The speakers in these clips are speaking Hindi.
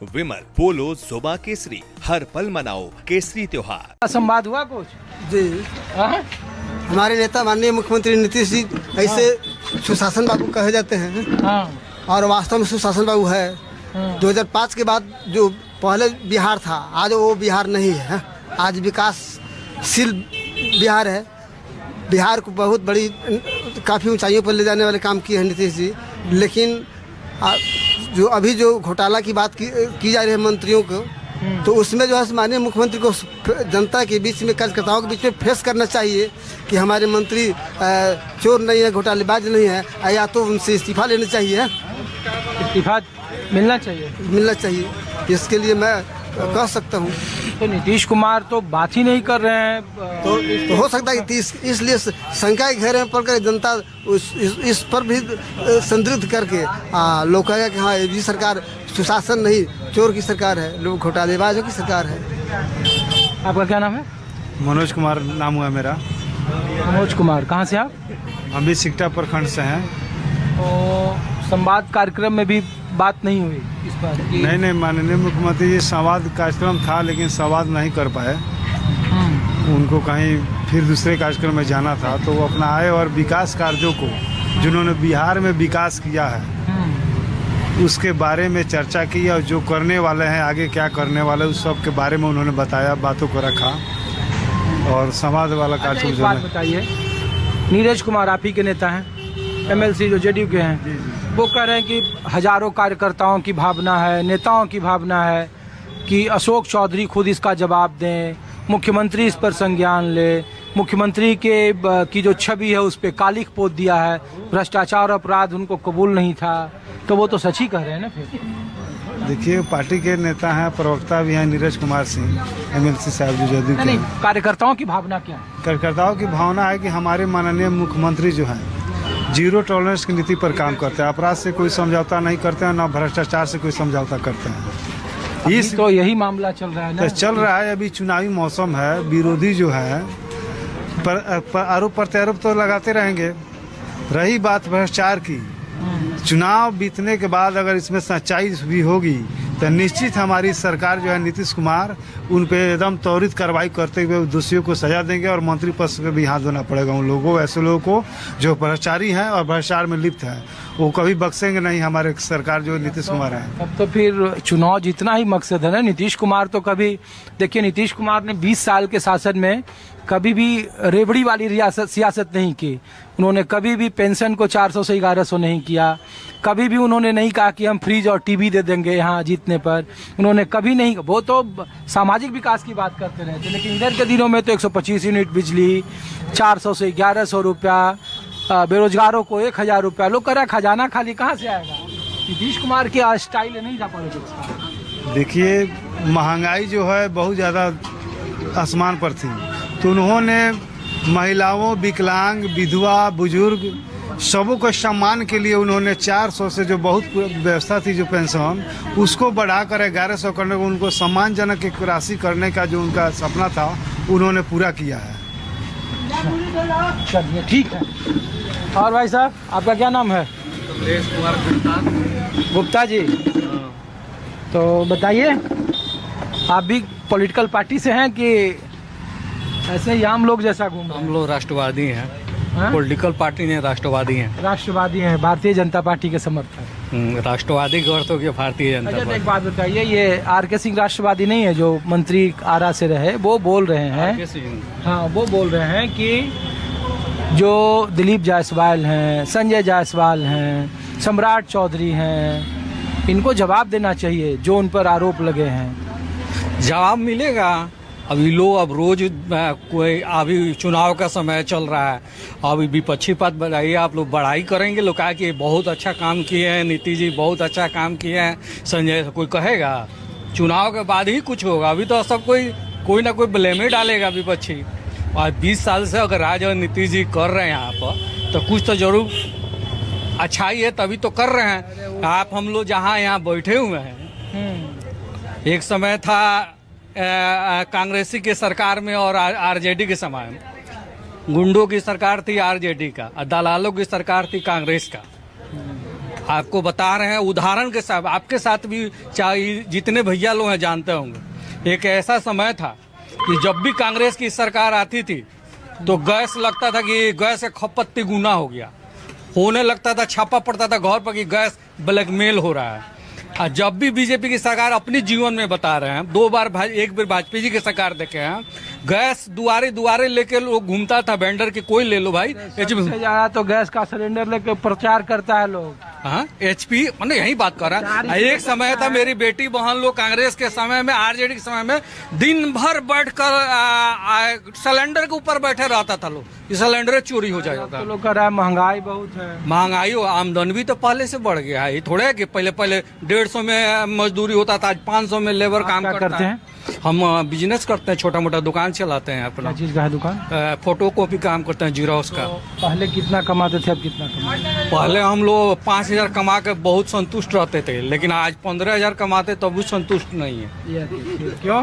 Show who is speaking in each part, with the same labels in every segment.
Speaker 1: विमल पोलो जोबा केसरी, हर पल मनाओ केसरी त्योहार।
Speaker 2: संवाद हुआ कुछ
Speaker 3: जी।
Speaker 2: हाँ?
Speaker 3: हमारे नेता माननीय मुख्यमंत्री नीतीश जी ऐसे सुशासन बाबू कहे जाते हैं
Speaker 2: हाँ।
Speaker 3: और वास्तव में सुशासन बाबू है। 2005 के बाद जो पहले बिहार था, आज वो बिहार नहीं है। आज विकासशील बिहार है। बिहार को बहुत बड़ी काफ़ी ऊंचाइयों पर ले जाने वाले काम किए हैं नीतीश जी। लेकिन जो अभी जो घोटाला की बात की जा रही है मंत्रियों को, तो उसमें जो है माननीय मुख्यमंत्री को जनता के बीच में, कार्यकर्ताओं के बीच में फेस करना चाहिए कि हमारे मंत्री चोर नहीं है, घोटालेबाज नहीं है, या तो उनसे इस्तीफा लेना चाहिए।
Speaker 2: इस्तीफा मिलना चाहिए।
Speaker 3: इसके लिए मैं कह सकता हूँ।
Speaker 2: तो नीतीश कुमार तो बात ही नहीं कर रहे हैं।
Speaker 3: तो हो सकता है कि इसलिए शंका के घेरे में पड़कर जनता इस पर भी संदिग्ध करके लोग कहेगा कि हाँ, ये भी सरकार सुशासन नहीं, चोर की सरकार है, लोग घोटालेबाजों की सरकार है।
Speaker 2: आपका क्या नाम है?
Speaker 4: मनोज कुमार नाम हुआ मेरा।
Speaker 2: मनोज कुमार, कहाँ से आप?
Speaker 4: हम भी सिकटा प्रखंड से हैं।
Speaker 2: तो संवाद कार्यक्रम में भी बात नहीं हुई इस पर?
Speaker 4: नहीं, माननीय मुख्यमंत्री जी संवाद कार्यक्रम था, लेकिन संवाद नहीं कर पाए। उनको कहीं फिर दूसरे कार्यक्रम में जाना था, तो वो अपना आए और विकास कार्यों को जिन्होंने बिहार में विकास किया है उसके बारे में चर्चा की, और जो करने वाले हैं, आगे क्या करने वाले, उस सब के बारे में उन्होंने बताया, बातों को रखा और संवाद वाला कार्यक्रम।
Speaker 2: एक बात बताइए, नीरज कुमार आप ही के नेता हैं, MLC जो जेडीयू के हैं, वो कह रहे हैं कि हजारों कार्यकर्ताओं की भावना है, नेताओं की भावना है कि अशोक चौधरी खुद इसका जवाब दें, मुख्यमंत्री इस पर संज्ञान ले, मुख्यमंत्री की जो छवि है उस पर कालिख पोत दिया है, भ्रष्टाचार अपराध उनको कबूल नहीं था। तो वो तो सच ही कह रहे हैं ना। फिर
Speaker 4: देखिए, पार्टी के नेता हैं, प्रवक्ता भी हैं नीरज कुमार सिंह, MLC साहब जो जेडीयू के।
Speaker 2: नहीं, कार्यकर्ताओं की भावना क्या है?
Speaker 4: कार्यकर्ताओं की भावना है कि हमारे माननीय मुख्यमंत्री जो हैं जीरो टॉलरेंस की नीति पर काम करते हैं। अपराध से कोई समझौता नहीं करते हैं, ना भ्रष्टाचार से कोई समझौता करते हैं।
Speaker 2: इस तो यही मामला चल रहा है ना।
Speaker 4: चल रहा है, अभी चुनावी मौसम है, विरोधी जो है आरोप प्रत्यारोप तो लगाते रहेंगे। रही बात भ्रष्टाचार की, चुनाव बीतने के बाद अगर इसमें सच्चाई भी होगी तो निश्चित हमारी सरकार जो है, नीतीश कुमार उन पे एकदम त्वरित कार्रवाई करते हुए दोषियों को सजा देंगे और मंत्री पद से भी हाथ धोना पड़ेगा उन लोगों, ऐसे लोगों को जो भ्रष्टाचारी हैं और भ्रष्टाचार में लिप्त हैं, वो कभी बख्शेंगे नहीं हमारे सरकार जो नीतीश कुमार है।
Speaker 2: अब तो फिर चुनाव जितना ही मकसद है ना, नीतीश कुमार तो कभी, देखिए नीतीश कुमार ने 20 साल के शासन में कभी भी रेवड़ी वाली सियासत नहीं की। उन्होंने कभी भी पेंशन को 400 से 1100 नहीं किया। कभी भी उन्होंने नहीं कहा कि हम फ्रिज और टीवी दे देंगे यहाँ जीतने पर। उन्होंने कभी नहीं, वो तो सामाजिक विकास की बात करते रहे थे। लेकिन इधर के दिनों में तो 125 यूनिट बिजली, 400 से 1100 रुपया, बेरोजगारों को 1000 रुपया। लोग कह रहे खजाना खाली कहाँ से आएगा? नीतीश कुमार की स्टाइल नहीं था पॉलिटिक्स का।
Speaker 4: देखिए, महंगाई जो है बहुत ज़्यादा आसमान पर थी, तो उन्होंने महिलाओं, विकलांग, विधवा, बुजुर्ग सबों को सम्मान के लिए उन्होंने 400 से जो बहुत व्यवस्था थी जो पेंशन, उसको बढ़ाकर 1100 करने को, उनको सम्मानजनक एक राशि करने का जो उनका सपना था उन्होंने पूरा किया है।
Speaker 2: चलिए ठीक है। और भाई साहब, आपका क्या नाम है? गुप्ता जी। तो बताइए, आप भी पॉलिटिकल पार्टी से हैं कि ऐसे ही आम लोग जैसा घूम?
Speaker 5: हम लोग राष्ट्रवादी हैं। पॉलिटिकल पार्टी नहीं, राष्ट्रवादी हैं।
Speaker 2: राष्ट्रवादी हैं, भारतीय जनता पार्टी के समर्थक।
Speaker 5: राष्ट्रवादी के अर्थ हो गया भारतीय जनता
Speaker 2: पार्टी।
Speaker 5: पार्टी।
Speaker 2: एक बात बताइए, ये RK सिंह राष्ट्रवादी नहीं है जो मंत्री आरा से रहे? वो बोल रहे हैं, हाँ, वो बोल रहे हैं कि जो दिलीप जायसवाल हैं, संजय जायसवाल हैं, सम्राट चौधरी हैं, इनको जवाब देना चाहिए जो उन पर आरोप लगे हैं।
Speaker 5: जवाब मिलेगा। अभी लोग अब रोज कोई, अभी चुनाव का समय चल रहा है, अभी विपक्षी पद बढ़ाइए, आप लोग बड़ाई करेंगे। लोग कहा कि बहुत अच्छा काम किए हैं नीतीश जी, बहुत अच्छा काम किए हैं संजय, कोई कहेगा? चुनाव के बाद ही कुछ होगा। अभी तो सब कोई ना कोई ब्लेम ही डालेगा विपक्षी। और 20 साल से अगर राज और नीतीश जी कर रहे हैं यहाँ पर, तो कुछ तो जरूर अच्छाई है, तभी तो कर रहे हैं। आप हम लोग जहाँ यहाँ बैठे हुए हैं, एक समय था कांग्रेसी के सरकार में और RJD के समय में, गुंडों की सरकार थी RJD का और दलालों की सरकार थी कांग्रेस का। आपको बता रहे हैं उदाहरण के साथ, आपके साथ भी चाहे जितने भैया लोग हैं जानते होंगे। एक ऐसा समय था कि जब भी कांग्रेस की सरकार आती थी तो गैस लगता था कि गैस का खपत तिगुना हो गया, होने लगता था, छापा पड़ता था घर पर कि गैस ब्लैकमेल हो रहा है। और जब भी बीजेपी की सरकार अपने जीवन में बता रहे हैं, एक बार वाजपेयी जी की सरकार देखे हैं, गैस दुआरे दुआरे लेके लोग घूमता था वेंडर की, कोई ले लो भाई।
Speaker 2: सबसे ज्यादा तो गैस का सिलेंडर लेके प्रचार करता है लोग।
Speaker 5: हाँ, HP मैंने यही बात कर रहा है। एक समय था मेरी बेटी बहन लोग कांग्रेस के समय में, RJD के समय में दिन भर बैठकर सिलेंडर के ऊपर बैठे रहता था लोग, सिलेंडर चोरी हो जाएगा।
Speaker 2: तो लोग कह रहा है महंगाई बहुत है।
Speaker 5: महंगाई हो, आमदनी भी तो पहले से बढ़ गया है। थोड़े है कि पहले 150 में मजदूरी होता था, आज 500 में लेबर काम करते हैं। हम बिजनेस करते हैं, छोटा मोटा दुकान चलाते हैं अपना।
Speaker 2: क्या चीज का है दुकान?
Speaker 5: फोटो कॉपी काम करते हैं, जीरोक्स का।
Speaker 2: पहले कितना कमाते थे, अब कितना कमाते?
Speaker 5: पहले हम लोग 5,000 कमा के बहुत संतुष्ट रहते थे, लेकिन आज 15,000 कमाते तब भी संतुष्ट नहीं है।
Speaker 2: क्यों?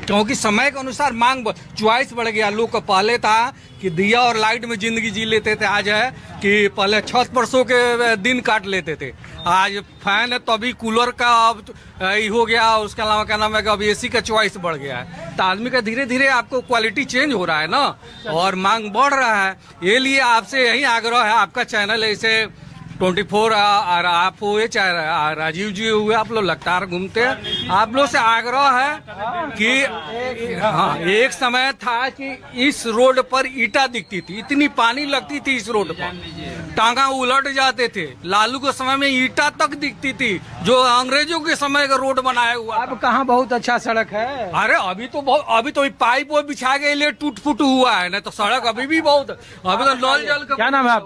Speaker 5: क्योंकि समय के अनुसार मांग, चॉइस बढ़ गया। लोग का पहले था कि दिया और लाइट में जिंदगी जी लेते थे, आज है कि पहले छत पर सो के दिन काट लेते थे। आज फैन है तो अभी कूलर का अब ये हो गया, उसके अलावा क्या नाम है कि अब AC का चॉइस बढ़ गया है। तो आदमी का धीरे धीरे आपको क्वालिटी चेंज हो रहा है ना, और मांग बढ़ रहा है। ये लिए आपसे यही आग्रह है, आपका चैनल ऐसे 24 और आप हुए चाहे राजीव जी हुए, आप लोग लगातार घूमते हैं। आप लोग से आग्रह है कि हाँ, एक समय था कि इस रोड पर ईटा दिखती थी, इतनी पानी लगती थी इस रोड पर, टांगा उलट जाते थे। लालू के समय में ईटा तक दिखती थी, जो अंग्रेजों के समय का रोड बनाया हुआ।
Speaker 2: अब कहाँ बहुत अच्छा सड़क है।
Speaker 5: अरे अभी तो पाइप वो बिछा के लिए टूट फूट हुआ है, नहीं तो सड़क अभी भी बहुत, अभी तो नल जल का।
Speaker 2: क्या नाम है आप?